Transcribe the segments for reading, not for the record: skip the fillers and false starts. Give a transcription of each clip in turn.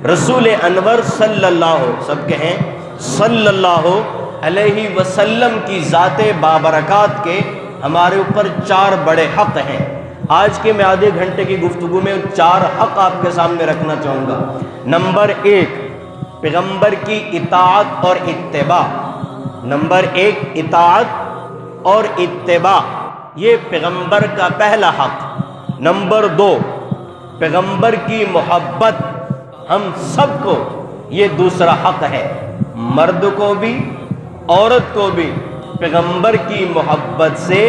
رسول انور صلی اللہ، سب کہیں صلی اللہ علیہ وسلم کی ذات بابرکات کے ہمارے اوپر 4 بڑے حق ہیں۔ آج کے میں آدھے گھنٹے کی گفتگو میں 4 حق آپ کے سامنے رکھنا چاہوں گا۔ نمبر 1، پیغمبر کی اطاعت اور اتباع۔ نمبر 1، اطاعت اور اتباع، یہ پیغمبر کا پہلا حق۔ نمبر 2، پیغمبر کی محبت، ہم سب کو یہ دوسرا حق ہے، مرد کو بھی عورت کو بھی پیغمبر کی محبت سے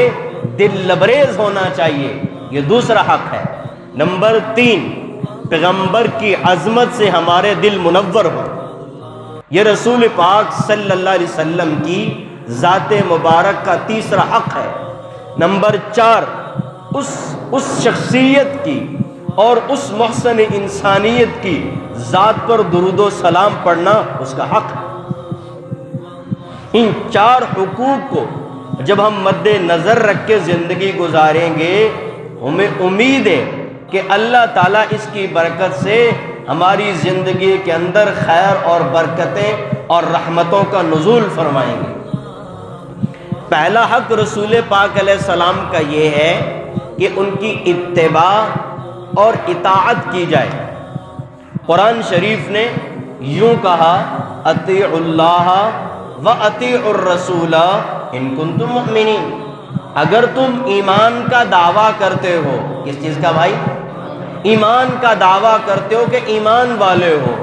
دل لبریز ہونا چاہیے، یہ دوسرا حق ہے۔ نمبر 3، پیغمبر کی عظمت سے ہمارے دل منور ہو، یہ رسول پاک صلی اللہ علیہ وسلم کی ذات مبارک کا تیسرا حق ہے۔ نمبر 4، اس شخصیت کی اور اس محسن انسانیت کی ذات پر درود و سلام پڑھنا اس کا حق ہے۔ ان 4 حقوق کو جب ہم مد نظر رکھ کے زندگی گزاریں گے، ہمیں امید ہے کہ اللہ تعالیٰ اس کی برکت سے ہماری زندگی کے اندر خیر اور برکتیں اور رحمتوں کا نزول فرمائیں گے۔ پہلا حق رسول پاک علیہ السلام کا یہ ہے کہ ان کی اتباع اور اطاعت کی جائے۔ قرآن شریف نے یوں کہا، اطیعوا اللہ واطیعوا الرسول ان کنتم مؤمنین۔ اگر تم ایمان کا دعویٰ کرتے ہو، کس چیز کا بھائی؟ ایمان کا دعویٰ کرتے ہو کہ ایمان والے ہو،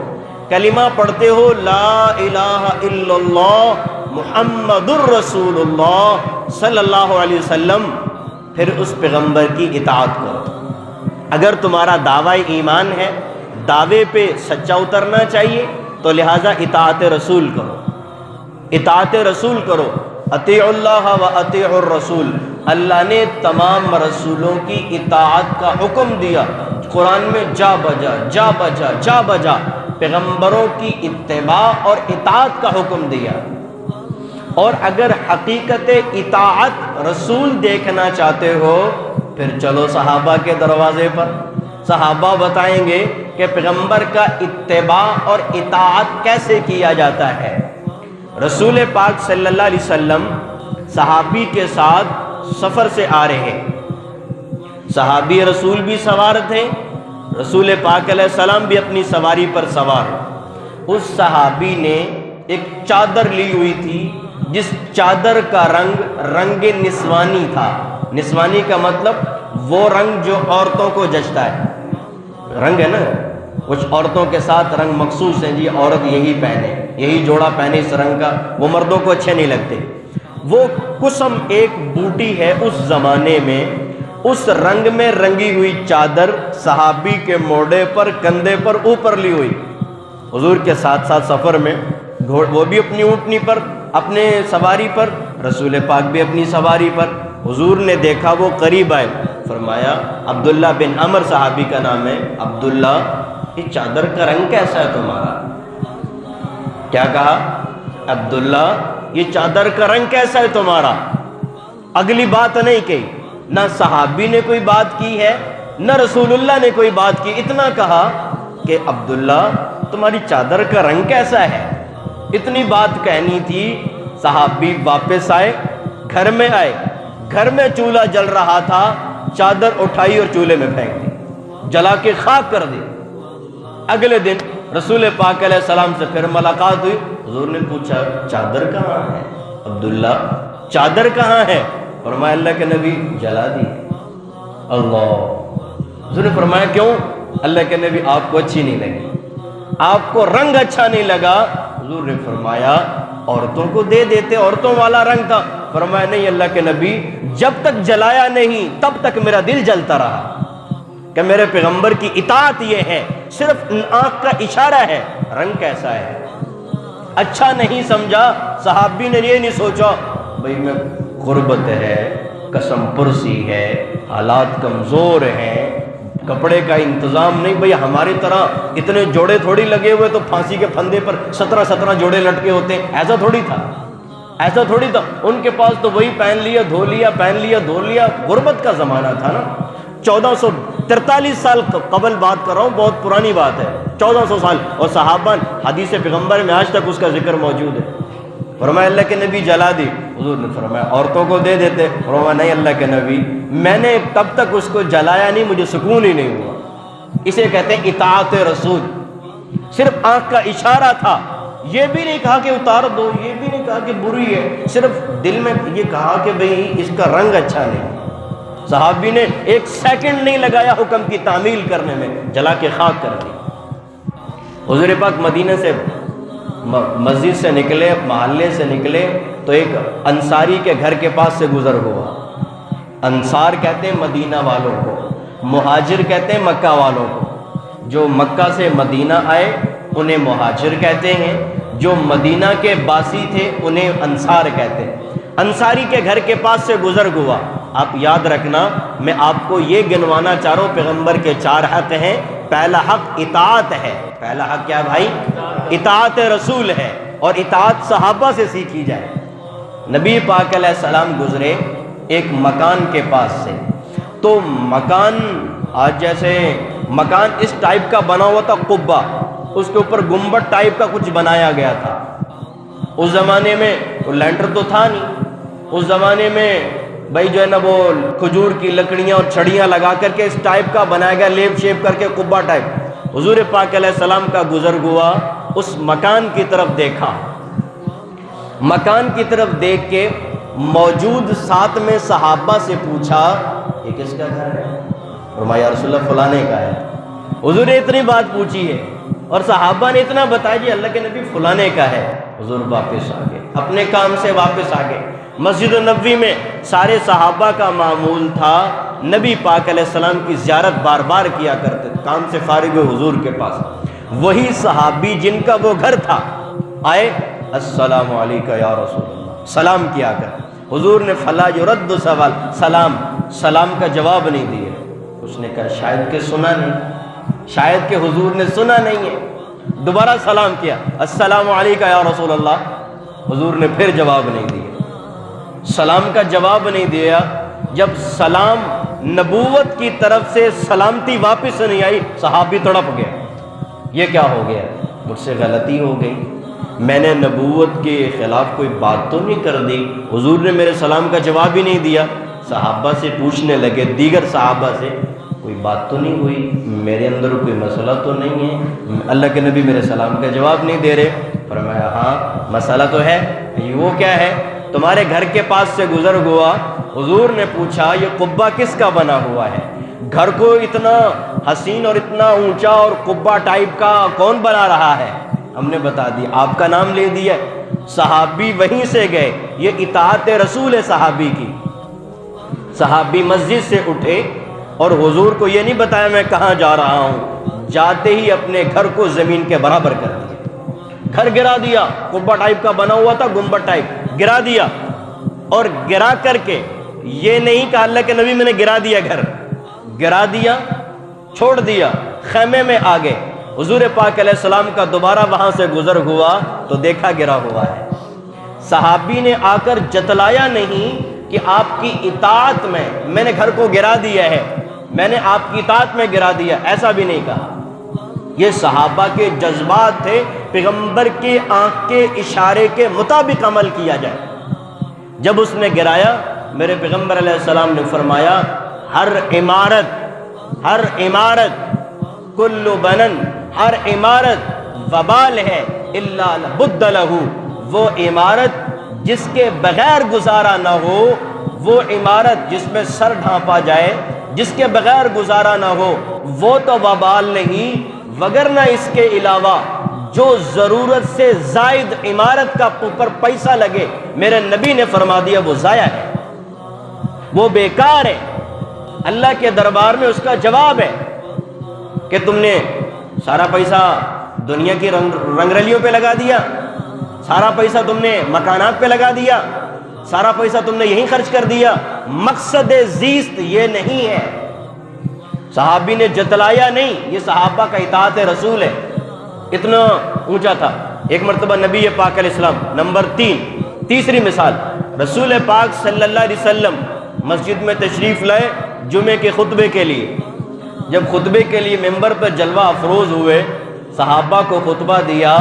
کلمہ پڑھتے ہو لا الہ الا اللہ محمد الرسول اللہ صلی اللہ علیہ وسلم، پھر اس پیغمبر کی اطاعت کرو۔ اگر تمہارا دعویٰ ایمان ہے، دعوے پہ سچا اترنا چاہیے، تو لہٰذا اطاعت رسول کرو، اطاعت رسول کرو۔ اطیعوا اللہ و اطیعوا الرسول، اللہ نے تمام رسولوں کی اطاعت کا حکم دیا قرآن میں، جا بجا جا بجا جا بجا پیغمبروں کی اتباع اور اطاعت کا حکم دیا۔ اور اگر حقیقت اطاعت رسول دیکھنا چاہتے ہو، پھر چلو صحابہ کے دروازے پر، صحابہ بتائیں گے کہ پیغمبر کا اتباع اور اطاعت کیسے کیا جاتا ہے۔ رسول پاک صلی اللہ علیہ وسلم صحابی کے ساتھ سفر سے آ رہے، صحابی رسول بھی سوار تھے، رسول پاک علیہ السلام بھی اپنی سواری پر سوار۔ اس صحابی نے ایک چادر لی ہوئی تھی، جس چادر کا رنگ نسوانی تھا۔ نسوانی کا مطلب وہ رنگ جو عورتوں کو جچتا ہے، رنگ ہے نا، کچھ عورتوں کے ساتھ رنگ مخصوص ہیں، جی عورت یہی پہنے، یہی جوڑا پہنے اس رنگ کا، وہ مردوں کو اچھے نہیں لگتے۔ وہ قسم ایک بوٹی ہے اس زمانے میں، اس رنگ میں رنگی ہوئی چادر صحابی کے موڑے پر، کندھے پر اوپر لی ہوئی، حضور کے ساتھ ساتھ سفر میں، وہ بھی اپنی اونٹنی پر، اپنے سواری پر، رسول پاک بھی اپنی سواری پر۔ حضور نے دیکھا، وہ قریب آئے، فرمایا، عبداللہ بن عمر صحابی کا نام ہے، عبداللہ یہ چادر کا رنگ کیسا ہے تمہارا؟ کیا کہا؟ عبداللہ یہ چادر کا رنگ کیسا ہے تمہارا؟ اگلی بات نہیں کہی، نہ صحابی نے کوئی بات کی ہے، نہ رسول اللہ نے کوئی بات کی، اتنا کہا کہ عبداللہ تمہاری چادر کا رنگ کیسا ہے؟ اتنی بات کہنی تھی۔ صحابی واپس آئے، گھر میں آئے، گھر میں چولہا جل رہا تھا، چادر اٹھائی اور چولہے میں پھینک دی، جلا کے خاک کر دی۔ اگلے دن رسول پاک علیہ السلام سے پھر ملاقات ہوئی، حضور نے پوچھا چادر کہاں ہے؟ عبداللہ چادر کہاں ہے؟ فرمایا اللہ کے نبی جلا دی۔ اللہ، حضور نے فرمایا کیوں؟ اللہ کے نبی آپ کو اچھی نہیں لگی، آپ کو رنگ اچھا نہیں لگا۔ حضور نے فرمایا عورتوں کو دے دیتے، عورتوں والا رنگ تھا۔ فرمایا نہیں اللہ کے نبی، جب تک جلایا نہیں تب تک میرا دل جلتا رہا کہ میرے پیغمبر کی اطاعت یہ ہے، صرف آنکھ کا اشارہ ہے، رنگ کیسا ہے اچھا نہیں سمجھا۔ صحابی نے یہ نہیں سوچا بھئی میں غربت ہے، قسم پرسی ہے، حالات کمزور ہیں، کپڑے کا انتظام نہیں، بھئی ہماری طرح اتنے جوڑے تھوڑی لگے ہوئے تو پھانسی کے پھندے پر 17 جوڑے لٹکے ہوتے ہیں، ایسا تھوڑی تھا، ایسا تھوڑی تھا۔ ان کے پاس تو وہی پہن لیا دھو لیا، پہن لیا دھو لیا، غربت کا زمانہ تھا نا۔ 14 43 سال قبل بات کر رہا ہوں، بہت پرانی بات ہے، 1400 سال. اور صحابہ حدیث پیغمبر میں آج تک اس کا ذکر موجود ہے. فرمایا اللہ کے نبی جلا دی. حضور نے فرمایا عورتوں کو دے دیتے. فرمایا نہیں اللہ کے نبی، میں نے تب تک اس کو جلایا نہیں، مجھے سکون ہی نہیں ہوا. اسے کہتے ہیں اطاعت رسول. صرف آنکھ کا اشارہ تھا، یہ بھی نہیں کہا کہ اتار دو، یہ بھی نہیں کہا کہ بری ہے، صرف دل میں یہ کہا کہ بھئی اس کا رنگ اچھا نہیں. صحابی نے ایک سیکنڈ نہیں لگایا حکم کی تعمیل کرنے میں، جلا کے خاک کر دی. حضور پاک مدینہ سے مسجد سے نکلے، محلے سے نکلے تو ایک انصاری کے گھر کے پاس سے گزر ہوا. انصار کہتے ہیں مدینہ والوں کو، مہاجر کہتے ہیں مکہ والوں کو. جو مکہ سے مدینہ آئے انہیں مہاجر کہتے ہیں، جو مدینہ کے باسی تھے انہیں انصار کہتے ہیں. انصاری کے گھر کے پاس سے گزر ہوا. آپ یاد رکھنا، میں آپ کو یہ گنوانا چاہ رہا ہوں، پیغمبر کے 4 حق ہیں. پہلا حق اطاعت ہے. پہلا حق کیا بھائی؟ اطاعت رسول ہے، اور اطاعت صحابہ سے سیکھی جائے. نبی پاک علیہ السلام گزرے ایک مکان کے پاس سے، تو مکان آج جیسے مکان اس ٹائپ کا بنا ہوا تھا، قبہ، اس کے اوپر گنبد ٹائپ کا کچھ بنایا گیا تھا. اس زمانے میں لینٹر تو تھا نہیں، اس زمانے میں بھائی جو ہے نا وہ کھجور کی لکڑیاں اور چھڑیاں لگا کر کے اس ٹائپ کا بنایا گیا، لیپ شیپ کر کے قبہ ٹائپ. حضور پاک علیہ السلام کا گزر ہوا، اس مکان کی طرف دیکھا. مکان کی طرف دیکھ کے موجود ساتھ میں صحابہ سے پوچھا یہ کس کا گھر ہے؟ فرمایا رسول اللہ فلانے کا ہے. حضور نے اتنی بات پوچھی ہے اور صحابہ نے اتنا بتایا جی اللہ کے نبی فلانے کا ہے. حضور واپس آ گئے، اپنے کام سے واپس آ گئے. مسجد النبوی میں سارے صحابہ کا معمول تھا نبی پاک علیہ السلام کی زیارت بار بار کیا کرتے تھے. کام سے فارغ ہوئے حضور کے پاس، وہی صحابی جن کا وہ گھر تھا آئے، السلام علیکہ یا رسول اللہ، سلام کیا کر. حضور نے فلا یرد سوال، سلام کا جواب نہیں دیا. اس نے کہا شاید کہ سنا نہیں، شاید کہ حضور نے سنا نہیں ہے. دوبارہ سلام کیا، السلام علیکہ یا رسول اللہ. حضور نے پھر جواب نہیں دیا، سلام کا جواب نہیں دیا. جب سلام نبوت کی طرف سے سلامتی واپس نہیں آئی، صحابی تڑپ گیا. یہ کیا ہو گیا؟ مجھ سے غلطی ہو گئی، میں نے نبوت کے خلاف کوئی بات تو نہیں کر دی، حضور نے میرے سلام کا جواب ہی نہیں دیا. صحابہ سے پوچھنے لگے، دیگر صحابہ سے، کوئی بات تو نہیں ہوئی، میرے اندر کوئی مسئلہ تو نہیں ہے، اللہ کے نبی میرے سلام کا جواب نہیں دے رہے. فرمایا ہاں مسئلہ تو ہے. وہ کیا ہے؟ تمہارے گھر کے پاس سے گزر ہوا. حضور نے پوچھا یہ قبہ کس کا بنا ہوا ہے؟ گھر کو اتنا حسین اور اتنا اونچا اور قبہ ٹائپ کا کون بنا رہا ہے؟ ہم نے بتا دیا، آپ کا نام لے دیا. صحابی وہیں سے گئے. یہ اطاعت رسول ہے صحابی کی. صحابی مسجد سے اٹھے اور حضور کو یہ نہیں بتایا میں کہاں جا رہا ہوں، جاتے ہی اپنے گھر کو زمین کے برابر کر دیا. گھر گرا دیا، قبہ ٹائپ کا بنا ہوا تھا، گنبد ٹائپ، گرا دیا. اور گرا کر کے یہ نہیں کہا اللہ کے نبی میں نے گرا دیا، گھر گرا دیا، چھوڑ دیا، خیمے میں آ گئے. حضور پاک علیہ السلام کا دوبارہ وہاں سے گزر ہوا تو دیکھا گرا ہوا ہے. صحابی نے آ کر جتلایا نہیں کہ آپ کی اطاعت میں نے گھر کو گرا دیا ہے، میں نے آپ کی اطاعت میں گرا دیا، ایسا بھی نہیں کہا. یہ صحابہ کے جذبات تھے، پیغمبر کے آنکھ کے اشارے کے مطابق عمل کیا جائے. جب اس نے گرایا، میرے پیغمبر علیہ السلام نے فرمایا ہر عمارت کل بنن، ہر عمارت وبال ہے الا بد لہ. وہ عمارت جس کے بغیر گزارا نہ ہو، وہ عمارت جس میں سر ڈھانپا جائے، جس کے بغیر گزارا نہ ہو، وہ تو وبال نہیں، وگرنہ اس کے علاوہ جو ضرورت سے زائد عمارت کا اوپر پیسہ لگے، میرے نبی نے فرما دیا وہ ضائع ہے، وہ بیکار ہے. اللہ کے دربار میں اس کا جواب ہے کہ تم نے سارا پیسہ دنیا کی رنگ رلیوں پہ لگا دیا، سارا پیسہ تم نے مکانات پہ لگا دیا، سارا پیسہ تم نے یہیں خرچ کر دیا. مقصد زیست یہ نہیں ہے. صحابی نے جتلایا نہیں، یہ صحابہ کا اطاعت رسول ہے. اتنا اونچا تھا. ایک مرتبہ نبی پاک علیہ السلام، نمبر 3، تیسری مثال، رسول پاک صلی اللہ علیہ وسلم مسجد میں تشریف لائے جمعے کے خطبے کے لیے. جب خطبے کے لیے ممبر پر جلوہ افروز ہوئے، صحابہ کو خطبہ دیا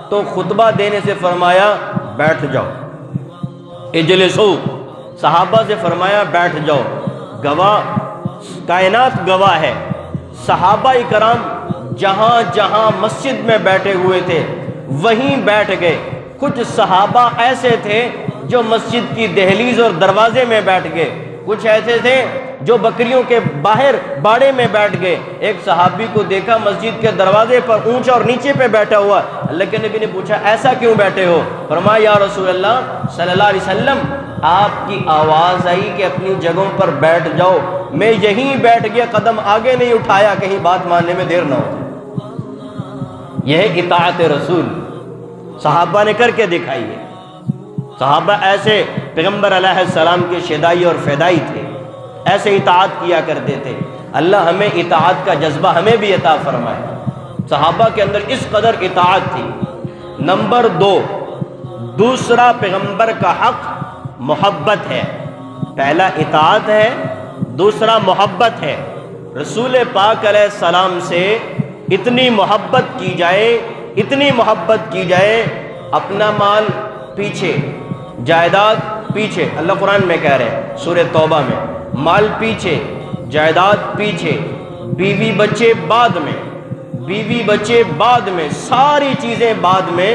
تو خطبہ دینے سے فرمایا بیٹھ جاؤ، اجلسو، صحابہ سے فرمایا بیٹھ جاؤ۔ گواہ، کائنات گواہ ہے، صحابہ کرام جہاں جہاں مسجد میں بیٹھے ہوئے تھے وہیں بیٹھ گئے۔ کچھ صحابہ ایسے تھے جو مسجد کی دہلیز اور دروازے میں بیٹھ گئے، کچھ ایسے تھے جو بکریوں کے باہر باڑے میں بیٹھ گئے۔ ایک صحابی کو دیکھا مسجد کے دروازے پر اونچا اور نیچے پہ بیٹھا ہوا، اللہ کے نبی نے پوچھا ایسا کیوں بیٹھے ہو؟ فرمایا یا رسول اللہ صلی اللہ علیہ وسلم آپ کی آواز آئی کہ اپنی جگہوں پر بیٹھ جاؤ، میں یہیں بیٹھ گیا، قدم آگے نہیں اٹھایا کہیں بات ماننے میں دیر نہ ہو جائے۔ یہ ہے اطاعت رسول، صحابہ نے کر کے دکھائی ہے۔ صحابہ ایسے پیغمبر علیہ السلام کے شیدائی اور فیدائی تھے، ایسے اطاعت کیا کرتے تھے۔ اللہ ہمیں اطاعت کا جذبہ ہمیں بھی عطا فرمائے۔ صحابہ کے اندر اس قدر اطاعت تھی۔ نمبر 2، دوسرا پیغمبر کا حق محبت ہے۔ پہلا اطاعت ہے، دوسرا محبت ہے۔ رسول پاک علیہ السلام سے اتنی محبت کی جائے، اتنی محبت کی جائے، اپنا مال پیچھے، جائیداد پیچھے۔ اللہ قرآن میں کہہ رہے ہیں سورہ توبہ میں، مال پیچھے، جائیداد پیچھے، بیوی بچے بعد میں، بیوی بچے بعد میں، ساری چیزیں بعد میں،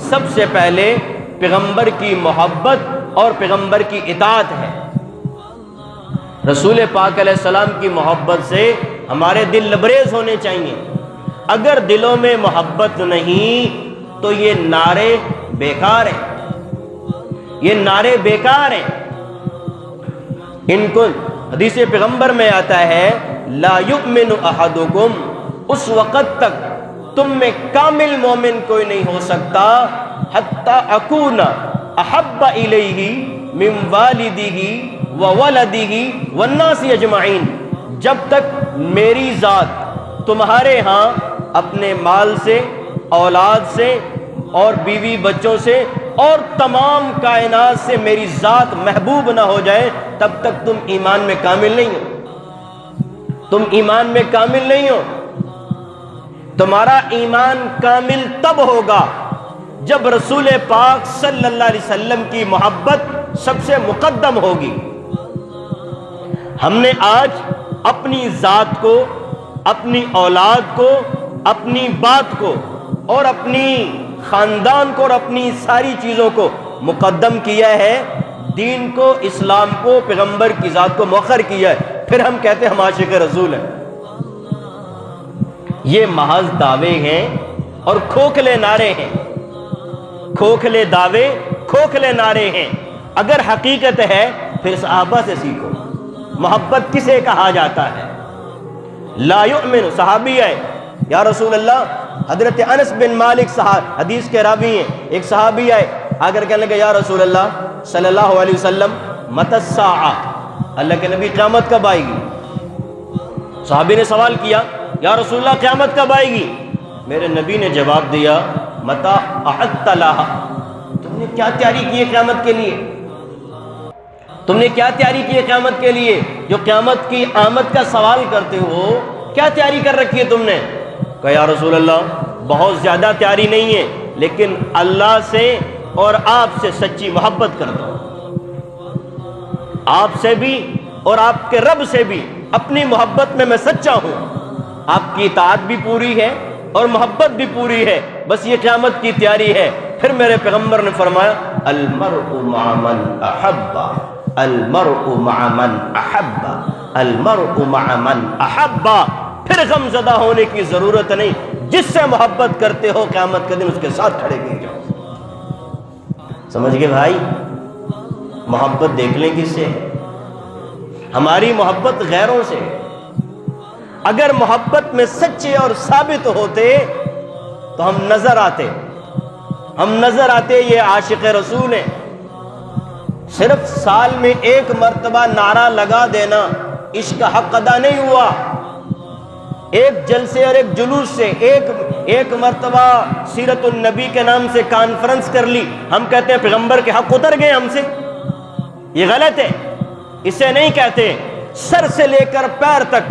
سب سے پہلے پیغمبر کی محبت اور پیغمبر کی اطاعت ہے۔ رسول پاک علیہ السلام کی محبت سے ہمارے دل لبریز ہونے چاہیے۔ اگر دلوں میں محبت نہیں تو یہ نعرے بیکار ہیں، یہ نعرے بیکار ہیں۔ ان کو حدیث پیغمبر میں آتا ہے لا یؤمن احدکم، اس وقت تک تم میں کامل مومن کوئی نہیں ہو سکتا حتی اکون احب الیہ من والدہ وولدہ والناس اجمعین، جب تک میری ذات تمہارے ہاں اپنے مال سے، اولاد سے اور بیوی بچوں سے اور تمام کائنات سے میری ذات محبوب نہ ہو جائے تب تک تم ایمان میں کامل نہیں ہو، تم ایمان میں کامل نہیں ہو۔ تمہارا ایمان کامل تب ہوگا جب رسول پاک صلی اللہ علیہ وسلم کی محبت سب سے مقدم ہوگی۔ ہم نے آج اپنی ذات کو، اپنی اولاد کو، اپنی بات کو اور اپنی خاندان کو اور اپنی ساری چیزوں کو مقدم کیا ہے، دین کو، اسلام کو، پیغمبر کی ذات کو مؤخر کیا ہے، پھر ہم کہتے ہیں ہم عاشق رسول ہیں۔ یہ محض دعوے ہیں اور کھوکھلے نعرے ہیں، کھوکھلے دعوے، کھوکھلے نعرے ہیں۔ اگر حقیقت ہے پھر صحابہ سے سیکھو، محبت کسے کہا جاتا ہے؟ لا یؤمن، صحابی ہے یا رسول اللہ، حضرت انس بن مالک صاحب حدیث کے راوی ہیں، ایک صحابی آئے آ کر کہنے لگے یا رسول اللہ صلی اللہ علیہ وسلم متی الساعہ، اللہ کے نبی قیامت کب آئے گی؟ صحابی نے سوال کیا یا رسول اللہ قیامت کب آئے گی؟ میرے نبی نے جواب دیا متی اعدت لہا، تم نے کیا تیاری کی ہے قیامت کے لیے؟ تم نے کیا تیاری کی ہے قیامت کے لیے؟ جو قیامت کی آمد کا سوال کرتے ہو، کیا تیاری کر رکھی ہے تم نے؟ کہا یا رسول اللہ بہت زیادہ تیاری نہیں ہے، لیکن اللہ سے اور آپ سے سچی محبت کرتا ہوں، آپ سے بھی اور آپ کے رب سے بھی اپنی محبت میں سچا ہوں، آپ کی اطاعت بھی پوری ہے اور محبت بھی پوری ہے، بس یہ قیامت کی تیاری ہے۔ پھر میرے پیغمبر نے فرمایا المرء مع من احب، المرء مع من احب، المرء مع من احب۔ پھر غم زدہ ہونے کی ضرورت نہیں، جس سے محبت کرتے ہو قیامت کے دن اس کے ساتھ کھڑے کیے جاؤ۔ سمجھ گئے بھائی؟ محبت دیکھ لیں کس سے ہے؟ ہماری محبت غیروں سے۔ اگر محبت میں سچے اور ثابت ہوتے تو ہم نظر آتے، ہم نظر آتے یہ عاشق رسول ہیں۔ صرف سال میں ایک مرتبہ نعرہ لگا دینا عشق کا حق ادا نہیں ہوا، ایک جلسے اور ایک جلوس سے، ایک مرتبہ سیرت النبی کے نام سے کانفرنس کر لی، ہم کہتے ہیں پیغمبر کے حق اتر گئے ہم سے، یہ غلط ہے۔ اسے نہیں کہتے، سر سے لے کر پیر تک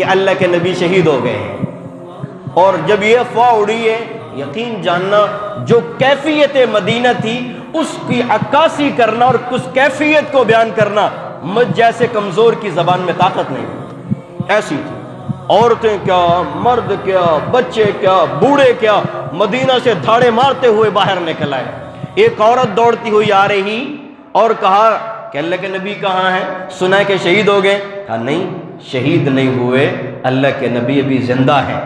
کہ اللہ کے نبی شہید ہو گئے ہیں. اور جب یہ افواہ اڑی ہے، یقین جاننا جو کیفیت مدینہ تھی اس کی عکاسی کرنا اور اس کیفیت کو بیان کرنا مجھ جیسے کمزور کی زبان میں طاقت نہیں. ایسی تھی، عورتیں کیا، مرد کیا، بچے کیا، بوڑھے کیا، مدینہ سے دھاڑے مارتے ہوئے باہر نکل آئے. ایک عورت دوڑتی ہوئی آ رہی اور کہا کہ اللہ کے نبی کہاں ہیں؟ سنا ہے کہ شہید ہو گئے. کہا نہیں، شہید نہیں ہوئے، اللہ کے نبی ابھی زندہ ہیں.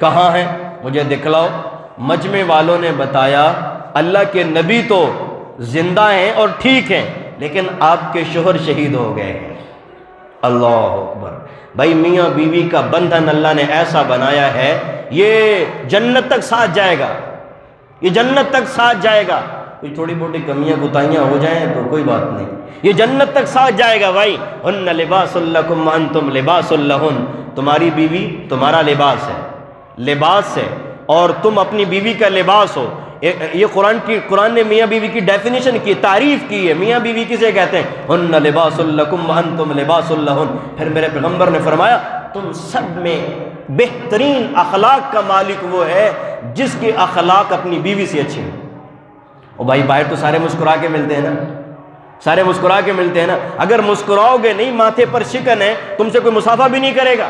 کہاں ہیں؟ مجھے دکھلاؤ. مجمع والوں نے بتایا اللہ کے نبی تو زندہ ہیں اور ٹھیک ہیں، لیکن آپ کے شوہر شہید ہو گئے ہیں. اللہ اکبر. بھائی میاں بیوی کا بندھن اللہ نے ایسا بنایا ہے، یہ جنت تک ساتھ جائے گا، یہ جنت تک ساتھ جائے گا. کوئی تھوڑی موٹی کمیاں کوتاہیاں ہو جائیں تو کوئی بات نہیں، یہ جنت تک ساتھ جائے گا. بھائی ہن لباس لکم وانتم لباس لہن، تمہاری بیوی تمہارا لباس ہے، لباس ہے، اور تم اپنی بیوی کا لباس ہو. یہ قرآن نے میاں بیوی کی ڈیفینیشن کی، تعریف کی ہے. میاں بیوی کسے کہتے ہیں؟ ہن لباس لکم وانتم لباس لہن. پھر میرے پیغمبر نے فرمایا تم سب میں بہترین اخلاق کا مالک وہ ہے جس کے اخلاق اپنی بیوی سے اچھے ہیں. اور بھائی باہر تو سارے مسکرا کے ملتے ہیں نا، سارے مسکرا کے ملتے ہیں نا. اگر مسکراؤ گے نہیں، ماتھے پر شکن ہے، تم سے کوئی مسافہ بھی نہیں کرے گا،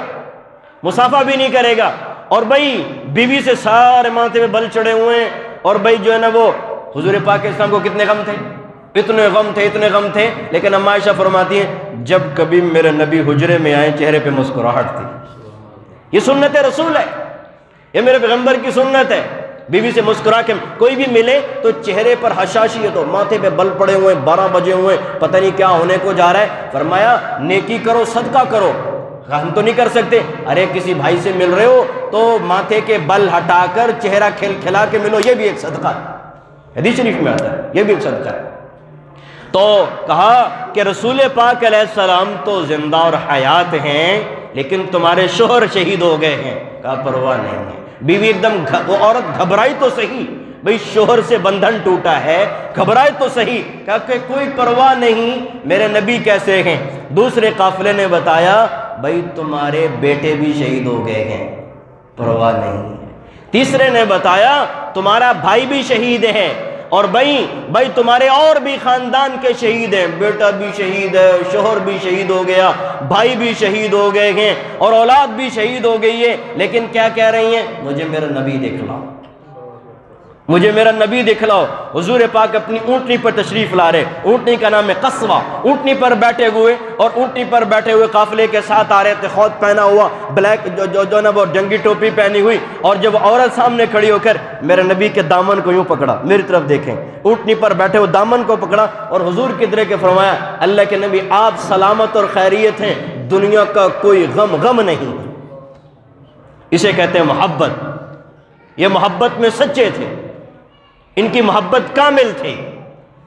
مسافہ بھی نہیں کرے گا. اور بھائی بیوی سے سارے ماتھے پہ بل چڑھے ہوئے ہیں، اور بھائی جو ہے نا وہ حضور پاک اسلام کو کتنے غم تھے، اتنے غم تھے، اتنے غم تھے. لیکن اما عائشہ فرماتی ہیں جب کبھی میرے نبی حجرے میں آئے چہرے پہ مسکراہٹ تھی. یہ سنت رسول ہے، یہ میرے پیغمبر کی سنت ہے. بیوی سے مسکرا کے کوئی بھی ملے تو چہرے پر حشاشیت ہو، ماتھے پہ بل پڑے ہوئے، 12 بجے ہوئے، پتہ نہیں کیا ہونے کو جا رہا ہے. فرمایا نیکی کرو، صدقہ کرو. ہم تو نہیں کر سکتے، ارے کسی بھائی سے مل رہے ہو تو ماتھے کے بل ہٹا کر چہرہ کھلا کے ملو، یہ بھی ایک صدقہ ہے. حدیث شریف میں آتا ہے یہ بھی ایک صدقہ ہے. تو کہا کہ رسول پاک علیہ السلام تو زندہ اور حیات ہیں، لیکن تمہارے شوہر شہید ہو گئے ہیں. کہا پرواہ نہیں ہے. بیوی ایک دم وہ عورت گھبرائی تو صحیح، بھئی شوہر سے بندھن ٹوٹا ہے، گھبرائے تو صحیح. کہا کہ کوئی پرواہ نہیں، میرے نبی کیسے ہیں؟ دوسرے قافلے نے بتایا بھئی تمہارے بیٹے بھی شہید ہو گئے ہیں، پرواہ نہیں. تیسرے نے بتایا تمہارا بھائی بھی شہید ہے، اور بھائی تمہارے اور بھی خاندان کے شہید ہیں، بیٹا بھی شہید ہے، شوہر بھی شہید ہو گیا، بھائی بھی شہید ہو گئے ہیں، اور اولاد بھی شہید ہو گئی ہے. لیکن کیا کہہ رہی ہیں؟ مجھے میرا نبی دکھلاؤ، مجھے میرا نبی دکھلاؤ. حضور پاک اپنی اونٹنی پر تشریف لا رہے، اونٹنی کا نام ہے قصوہ. اونٹنی پر بیٹھے ہوئے، اور اونٹنی پر بیٹھے ہوئے قافلے کے ساتھ آ رہے تھے، خود پہنا ہوا بلیک جو نا وہ جنگی ٹوپی پہنی ہوئی. اور جب عورت سامنے کھڑی ہو کر میرے نبی کے دامن کو یوں پکڑا، میری طرف دیکھیں، اونٹنی پر بیٹھے ہوئے دامن کو پکڑا اور حضور کی طرح کے فرمایا اللہ کے نبی آپ سلامت اور خیریت ہیں، دنیا کا کوئی غم نہیں. اسے کہتے ہیں محبت. یہ محبت میں سچے تھے، ان کی محبت کامل تھی.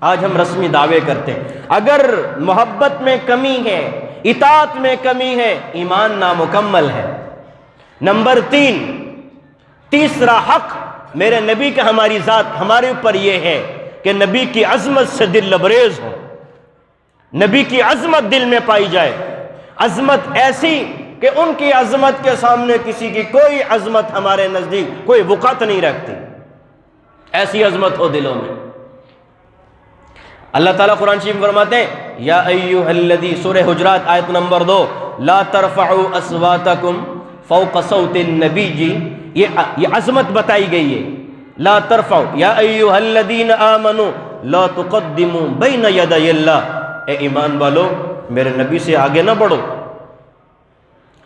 آج ہم رسمی دعوے کرتے ہیں. اگر محبت میں کمی ہے، اطاعت میں کمی ہے، ایمان نامکمل ہے. نمبر 3، تیسرا حق میرے نبی کا ہماری ذات ہمارے اوپر یہ ہے کہ نبی کی عظمت سے دل لبریز ہو، نبی کی عظمت دل میں پائی جائے. عظمت ایسی کہ ان کی عظمت کے سامنے کسی کی کوئی عظمت ہمارے نزدیک کوئی وقعت نہیں رکھتی. ایسی عظمت ہو دلوں میں. اللہ تعالیٰ قرآن شریف فرماتے ہیں یا ایھا الذی، سورہ حجرات آیت نمبر 2، لا ترفعوا اصواتکم فوق صوت النبی. یہ عظمت بتائی گئی ہے. لا ترفعوا یا ایھا الذین آمنوا لا تقدموا بین یدی اللہ. اے ایمان والو میرے نبی سے آگے نہ بڑھو.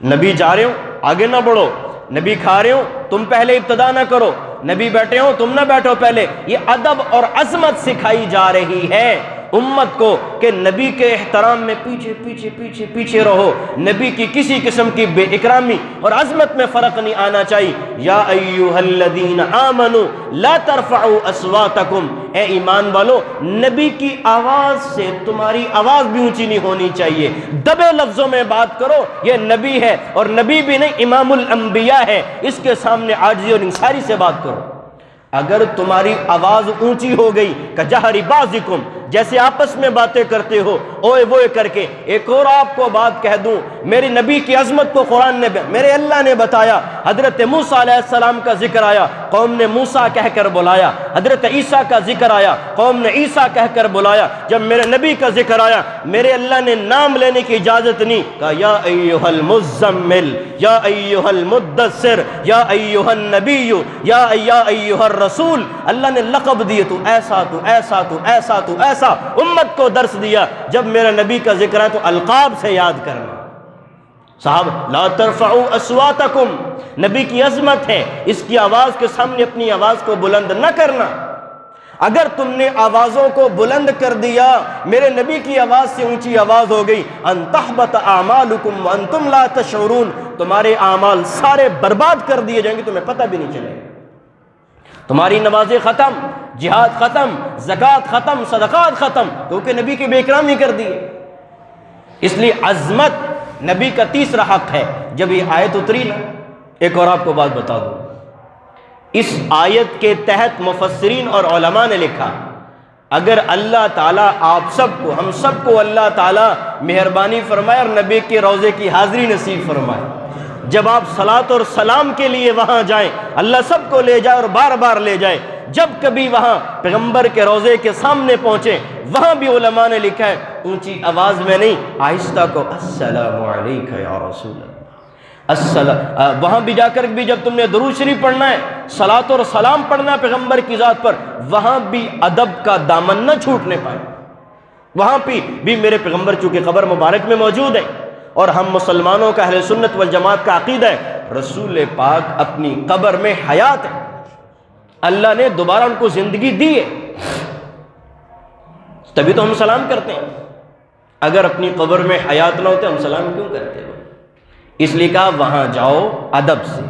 نبی جا رہے ہو آگے نہ بڑھو، نبی کھا رہے ہو تم پہلے ابتدا نہ کرو، نبی بیٹھے ہو تم نہ بیٹھو پہلے. یہ ادب اور عظمت سکھائی جا رہی ہے امت کو کہ نبی کے احترام میں پیچھے پیچھے پیچھے پیچھے رہو. نبی کی کسی قسم کی بے اکرامی اور عظمت میں فرق نہیں آنا چاہیے. یا ایھا الذین آمنوا لا ترفعوا اصواتکم. اے ایمان والو نبی کی آواز سے تمہاری آواز بھی اونچی نہیں ہونی چاہیے. دبے لفظوں میں بات کرو. یہ نبی ہے اور نبی بھی نہیں امام الانبیاء ہے، اس کے سامنے عاجزی اور انکساری سے بات کرو. اگر تمہاری آواز اونچی ہو گئی کجہری بعضکم، جیسے آپس میں باتیں کرتے ہو اوئے ووئے کر کے۔ ایک اور آپ کو بات کہہ دوں، میری نبی کی عظمت کو قرآن نے، میرے اللہ نے بتایا۔ حضرت موسیٰ علیہ السلام کا ذکر آیا، قوم نے موسیٰ کہہ کر بلایا۔ حضرت عیسیٰ کا ذکر آیا، قوم نے عیسیٰ کہہ کر بلایا۔ جب میرے نبی کا ذکر آیا، میرے اللہ نے نام لینے کی اجازت نہیں، کہا یا ایھا المزمل، یا ایھا المدثر، یا ایھا النبی، یا ایھا الرسول۔ اللہ نے لقب دیے، تو ایسا تو ایسا تو ایسا تو ایسا، امت کو درس دیا۔ جب میرے نبی کا ذکر ہے تو القاب سے یاد کرنا۔ صاحب لا ترفعوا اصواتکم، نبی کی عظمت ہے، اس کی آواز کے سامنے اپنی آواز کو بلند نہ کرنا۔ اگر تم نے آوازوں کو بلند کر دیا، میرے نبی کی آواز سے اونچی آواز ہو گئی، ان تحبط اعمالکم وانتم لا تشعرون، تمہارے اعمال سارے برباد کر دیے جائیں گے، تمہیں پتہ بھی نہیں چلے گا۔ تمہاری نمازیں ختم، جہاد ختم، زکوٰۃ ختم، صدقات ختم، کیونکہ نبی کی بے اکرامی کر دی۔ اس لیے عظمت نبی کا تیسرا حق ہے۔ جب یہ آیت اتری نا، ایک اور آپ کو بات بتا دوں، اس آیت کے تحت مفسرین اور علماء نے لکھا، اگر اللہ تعالیٰ آپ سب کو، ہم سب کو اللہ تعالیٰ مہربانی فرمائے اور نبی کے روضے کی حاضری نصیب فرمائے، جب آپ صلاۃ اور سلام کے لیے وہاں جائیں، اللہ سب کو لے جائے اور بار بار لے جائے، جب کبھی وہاں پیغمبر کے روضے کے سامنے پہنچے، وہاں بھی علماء نے لکھا ہے اونچی آواز میں نہیں، آہستہ کو السلام علیکہ یا رسول اللہ، وہاں بھی جا کر بھی جب تم نے درود شریف پڑھنا ہے، صلاۃ اور سلام پڑھنا ہے پیغمبر کی ذات پر، وہاں بھی ادب کا دامن نہ چھوٹنے پائے۔ وہاں بھی میرے پیغمبر چونکہ قبر مبارک میں موجود ہے، اور ہم مسلمانوں کا اہل سنت والجماعت کا عقیدہ ہے رسول پاک اپنی قبر میں حیات ہے، اللہ نے دوبارہ ان کو زندگی دی ہے، تبھی تو ہم سلام کرتے ہیں۔ اگر اپنی قبر میں حیات نہ ہوتے ہم سلام کیوں کرتے ہیں؟ اس لیے کہا وہاں جاؤ ادب سے۔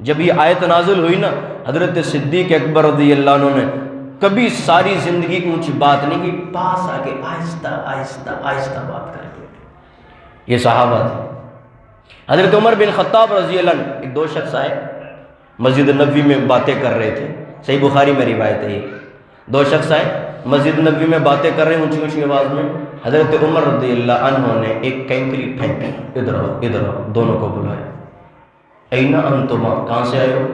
جب یہ آیت نازل ہوئی نا، حضرت صدیق اکبر رضی اللہ عنہ نے کبھی ساری زندگی کی اونچی بات نہیں کی، پاس آ کے آہستہ آہستہ آہستہ بات کرتے، یہ صحابہ تھے۔ حضرت عمر بن خطاب رضی اللہ عنہ، ایک دو شخص آئے مسجد نبوی میں باتیں کر رہے تھے، صحیح بخاری میں روایت ہے، دو شخص آئے مسجد نبوی میں باتیں کر رہے ہیں اونچی اونچی آواز میں، حضرت عمر رضی اللہ عنہ نے ایک کینکری پھینکی، ادھر آؤ ادھر آؤ، دونوں کو بلایا، این انتما، کہاں سے آئے ہو؟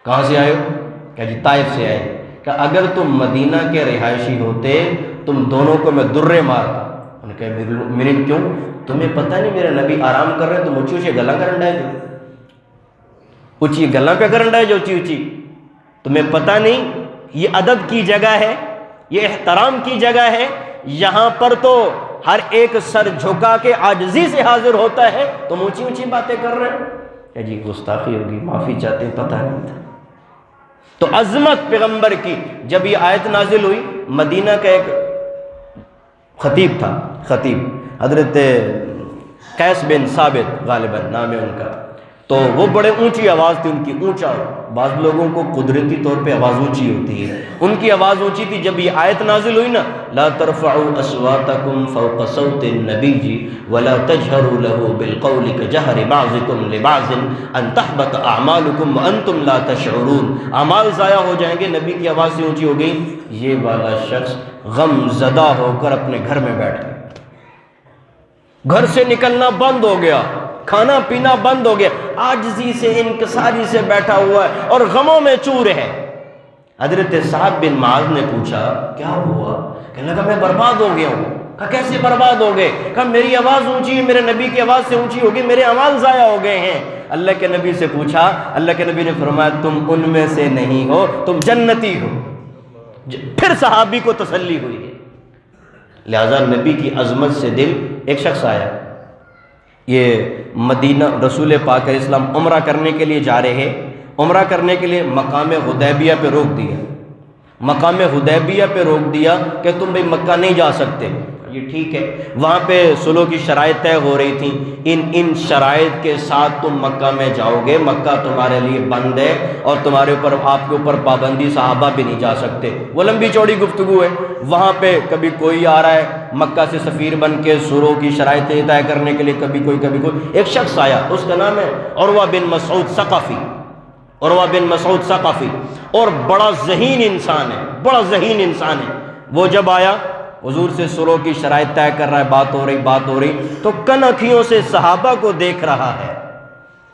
کہاں سے آئے ہو؟ کہ جی طائف سے آئے۔ کہ اگر تم مدینہ کے رہائشی ہوتے تم دونوں کو میں درے مارتا۔ انہوں نے کہا میرے کیوں؟ تمہیں پتہ نہیں میرے نبی آرام کر رہے ہیں، تم اونچی اونچی گلاں کرن ڈائے جو، اونچی گلاں پہ کرن ڈائے جو اونچی اونچی، تمہیں پتہ نہیں یہ ادب کی جگہ ہے، یہ احترام کی جگہ ہے، یہاں پر تو ہر ایک سر جھکا کے عاجزی سے حاضر ہوتا ہے، تم اونچی اونچی باتیں کر رہے ہیں۔ کہ جی گستاخی ہوگی، معافی چاہتے ہیں، پتہ نہیں تھا۔ تو عظمت پیغمبر کی جب یہ آیت نازل ہوئی، مدینہ کا ایک خطیب تھا، خطیب حضرت قیس بن ثابت غالباً نام ہے ان کا، تو وہ بڑے اونچی آواز تھی ان کی، اونچا، بعض لوگوں کو قدرتی طور پہ آواز اونچی ہوتی ہے، ان کی آواز اونچی تھی۔ جب یہ آیت نازل ہوئی نا، لا ترفعوا اصواتکم فوق صوت النبی ولا تجہروا له بالقول کجہر بعضکم لبعض ان تحبط اعمالکم وانتم لا تشعرون، اعمال ضائع ہو جائیں گے، نبی کی آواز سے اونچی ہو گئی، یہ والا شخص غم زدہ ہو کر اپنے گھر میں بیٹھ گیا، گھر سے نکلنا بند ہو گیا، کھانا پینا بند ہو گیا، عاجزی سے انکساری سے بیٹھا ہوا ہے اور غموں میں چور ہے۔ حضرت سعد بن معاذ نے پوچھا کیا ہوا؟ کہنے لگا میں برباد ہو گیا ہوں۔ کہا کیسے برباد ہو گئے؟ کہا میری آواز اونچی ہے، میرے نبی کی آواز سے اونچی ہوگی، میرے اعمال ضائع ہو گئے ہیں۔ اللہ کے نبی سے پوچھا، اللہ کے نبی نے فرمایا تم ان میں سے نہیں ہو، تم جنتی ہو۔ پھر صحابی کو تسلی ہوئی ہے۔ لہذا نبی کی عظمت سے دل، ایک شخص آیا، یہ مدینہ رسول پاک علیہ السلام عمرہ کرنے کے لیے جا رہے، عمرہ کرنے کے لیے مقام حدیبیہ پہ روک دیا، مقام حدیبیہ پہ روک دیا کہ تم بھائی مکہ نہیں جا سکتے، یہ ٹھیک ہے، وہاں پہ صلح کی شرائط طے ہو رہی تھیں، ان شرائط کے ساتھ تم مکہ میں جاؤ گے، مکہ تمہارے لیے بند ہے اور تمہارے اوپر، آپ کے اوپر پابندی، صحابہ بھی نہیں جا سکتے۔ وہ لمبی چوڑی گفتگو ہے، وہاں پہ کبھی کوئی آ رہا ہے مکہ سے سفیر بن کے صلح کی شرائطیں طے کرنے کے لیے، کبھی کوئی۔ ایک شخص آیا، اس کا نام ہے عروہ بن مسعود ثقفی، عروہ بن مسعود ثقفی، اور بڑا ذہین انسان ہے، بڑا ذہین انسان ہے۔ وہ جب آیا حضور سے صلح کی شرائط طے کر رہا ہے، بات ہو رہی تو کن اکھیوں سے صحابہ کو دیکھ رہا ہے،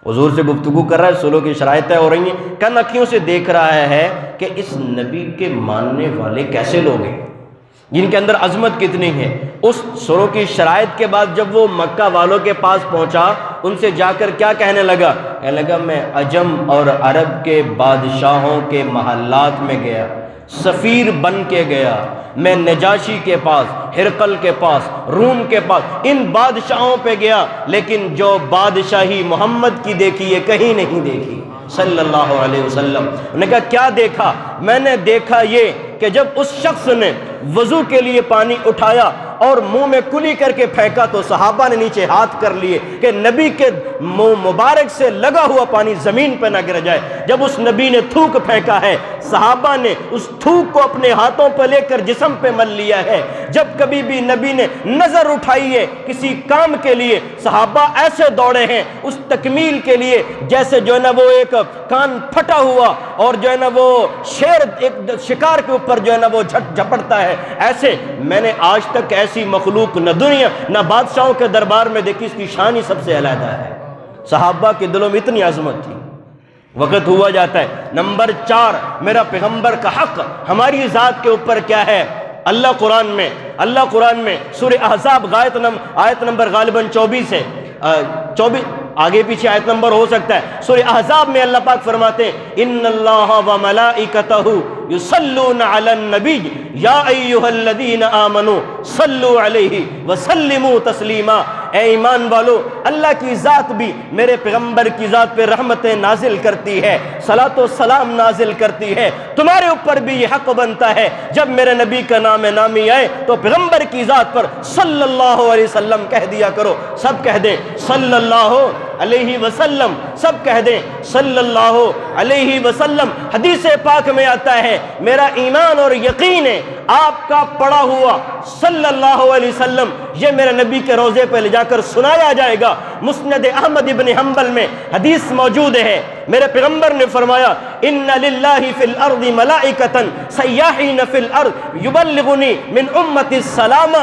حضور سے گفتگو کر رہا ہے، صلح کی شرائط طے ہو رہی ہیں، کن اکھیوں سے دیکھ رہا ہے کہ اس نبی کے ماننے والے کیسے لوگ ہیں، جن کے اندر عظمت کتنی ہے۔ اس صلح کی شرائط کے بعد جب وہ مکہ والوں کے پاس پہنچا، ان سے جا کر کیا کہنے لگا؟ کہنے لگا میں عجم اور عرب کے بادشاہوں کے محلات میں گیا، سفیر بن کے گیا، میں نجاشی کے پاس، ہرقل کے پاس، روم کے پاس، ان بادشاہوں پہ گیا، لیکن جو بادشاہی محمد کی دیکھی ہے کہیں نہیں دیکھی صلی اللہ علیہ وسلم۔ انہوں نے کہا کیا دیکھا؟ میں نے دیکھا یہ کہ جب اس شخص نے وضو کے لیے پانی اٹھایا اور منہ میں کلی کر کے پھینکا تو صحابہ نے نیچے ہاتھ کر لیے کہ نبی کے منہ مبارک سے لگا ہوا پانی زمین پہ نہ گر جائے۔ جب اس نبی نے تھوک پھینکا ہے، صحابہ نے اس تھوک کو اپنے ہاتھوں پہ لے کر جسم پہ مل لیا ہے۔ جب کبھی بھی نبی نے نظر اٹھائی ہے کسی کام کے لیے، صحابہ ایسے دوڑے ہیں اس تکمیل کے لیے جیسے جو ہے نا وہ ایک کان پھٹا ہوا اور جو ہے نا وہ شیر ایک شکار کے اوپر جو ہے نا وہ جھپٹتا ہے، ایسے میں نے آج تک ایسی مخلوق نہ دنیا نہ بادشاہوں کے دربار میں دیکھی، اس کی شان ہی سب سے علیحدہ ہے۔ صحابہ کے دلوں میں اتنی عظمت تھی۔ وقت ہوا جاتا ہے۔ نمبر 4، میرا پیغمبر کا حق ہماری ذات کے اوپر کیا ہے؟ اللہ قرآن میں سورہ احزاب آیت نمبر غالباً 24 ہے، 24 آگے پیچھے آیت نمبر ہو سکتا ہے۔ سورہ احزاب میں اللہ پاک فرماتے ہیں ان اللہ و ملائکتہ یصلون علی النبی یا ایھا الذین آمنوا صلوا علیہ وسلموا تسلیما۔ اے ایمان والو، اللہ کی ذات بھی میرے پیغمبر کی ذات پہ رحمتیں نازل کرتی ہے، صلاۃ و سلام نازل کرتی ہے۔ تمہارے اوپر بھی یہ حق بنتا ہے جب میرے نبی کا نام نامی آئے تو پیغمبر کی ذات پر صلی اللہ علیہ وسلم کہہ دیا کرو۔ سب کہہ دیں صلی اللہ علیہ وسلم، سب کہہ دیں صلی اللہ علیہ وسلم۔ حدیث پاک میں آتا ہے میرا ایمان اور یقین ہے آپ کا پڑھا ہوا صلی اللہ علیہ وسلم یہ میرے نبی کے روضے پہ لے جا کر سنایا جائے گا۔ مسند احمد ابن حنبل میں حدیث موجود ہے، میرے پیغمبر نے فرمایا ان للہ فی الارض ملائکۃ سیاحین فی الارض یبلغنی من امتی السلام۔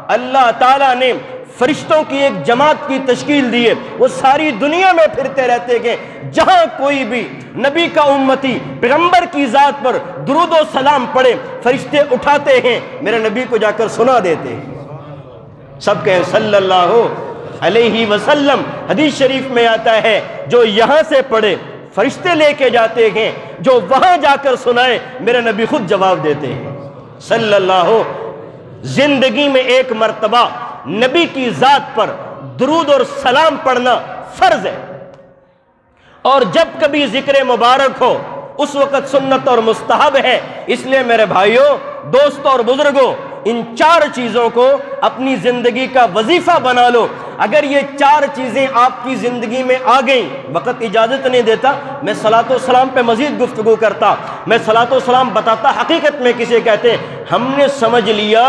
اللہ تعالیٰ نے فرشتوں کی ایک جماعت کی تشکیل دی ہے، وہ ساری دنیا میں پھرتے رہتے ہیں، جہاں کوئی بھی نبی کا امتی پیغمبر کی ذات پر درود و سلام پڑھے فرشتے اٹھاتے ہیں میرے نبی کو جا کر سنا دیتے ہیں۔ سب کہیں صلی اللہ علیہ وسلم۔ حدیث شریف میں آتا ہے جو یہاں سے پڑھے فرشتے لے کے جاتے ہیں، جو وہاں جا کر سنائے میرے نبی خود جواب دیتے ہیں صلی اللہ۔ زندگی میں ایک مرتبہ نبی کی ذات پر درود اور سلام پڑھنا فرض ہے، اور جب کبھی ذکر مبارک ہو اس وقت سنت اور مستحب ہے۔ اس لیے میرے بھائیوں، دوستوں اور بزرگوں، ان 4 چیزوں کو اپنی زندگی کا وظیفہ بنا لو۔ اگر یہ 4 چیزیں آپ کی زندگی میں آ گئیں، وقت اجازت نہیں دیتا میں صلاۃ و سلام پہ مزید گفتگو کرتا، میں صلاۃ و سلام بتاتا حقیقت میں کسے کہتے ہیں۔ ہم نے سمجھ لیا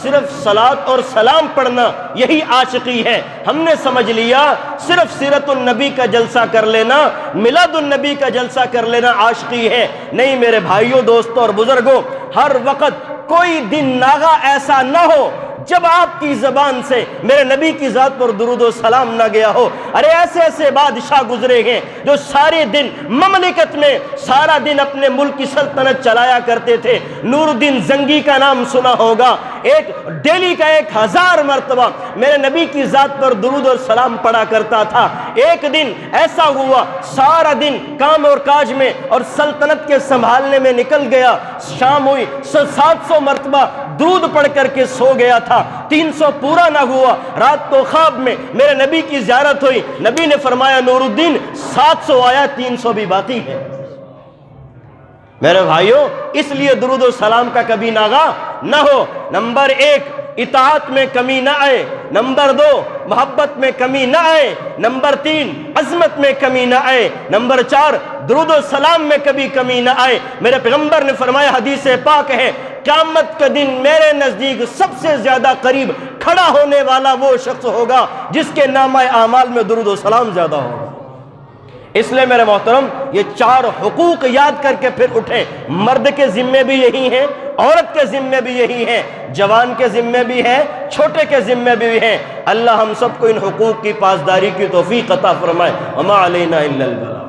صرف صلاۃ اور سلام پڑھنا یہی عاشقی ہے، ہم نے سمجھ لیا صرف سیرت النبی کا جلسہ کر لینا، میلاد النبی کا جلسہ کر لینا عاشقی ہے۔ نہیں میرے بھائیوں، دوستوں اور بزرگوں، ہر وقت کوئی دن ناغا ایسا نہ ہو جب آپ کی زبان سے میرے نبی کی ذات پر درود و سلام نہ گیا ہو۔ ارے ایسے ایسے بادشاہ گزرے ہیں جو سارے دن مملکت میں سارا دن اپنے ملک کی سلطنت چلایا کرتے تھے۔ نور الدین زنگی کا نام سنا ہوگا، ایک ڈیلی کا 1000 مرتبہ میرے نبی کی ذات پر درود اور سلام پڑھا کرتا تھا۔ ایک دن ایسا ہوا سارا دن کام اور کاج میں اور سلطنت کے سنبھالنے میں نکل گیا، شام ہوئی 700 مرتبہ درود پڑھ کر کے سو گیا تھا، 300 پورا نہ ہوا۔ رات کو خواب میں میرے نبی کی زیارت ہوئی، نبی نے فرمایا نور الدین 700 آیا، 300 بھی باقی ہے۔ میرے بھائیوں، اس لیے درود و سلام کا کبھی ناغا نہ ہو۔ نمبر 1 اطاعت میں کمی نہ آئے، نمبر 2 محبت میں کمی نہ آئے، نمبر 3 عظمت میں کمی نہ آئے، نمبر 4 درود و سلام میں کبھی کمی نہ آئے۔ میرے پیغمبر نے فرمایا، حدیث پاک ہے، قیامت کا دن میرے نزدیک سب سے زیادہ قریب کھڑا ہونے والا وہ شخص ہوگا جس کے نامہ اعمال میں درود و سلام زیادہ ہوگا۔ اس لیے میرے محترم یہ 4 حقوق یاد کر کے پھر اٹھیں۔ مرد کے ذمے بھی یہی ہیں، عورت کے ذمے بھی یہی ہیں، جوان کے ذمے بھی ہیں، چھوٹے کے ذمے بھی ہیں۔ اللہ ہم سب کو ان حقوق کی پاسداری کی توفیق عطا فرمائے۔ وما علینا الا البلاغ۔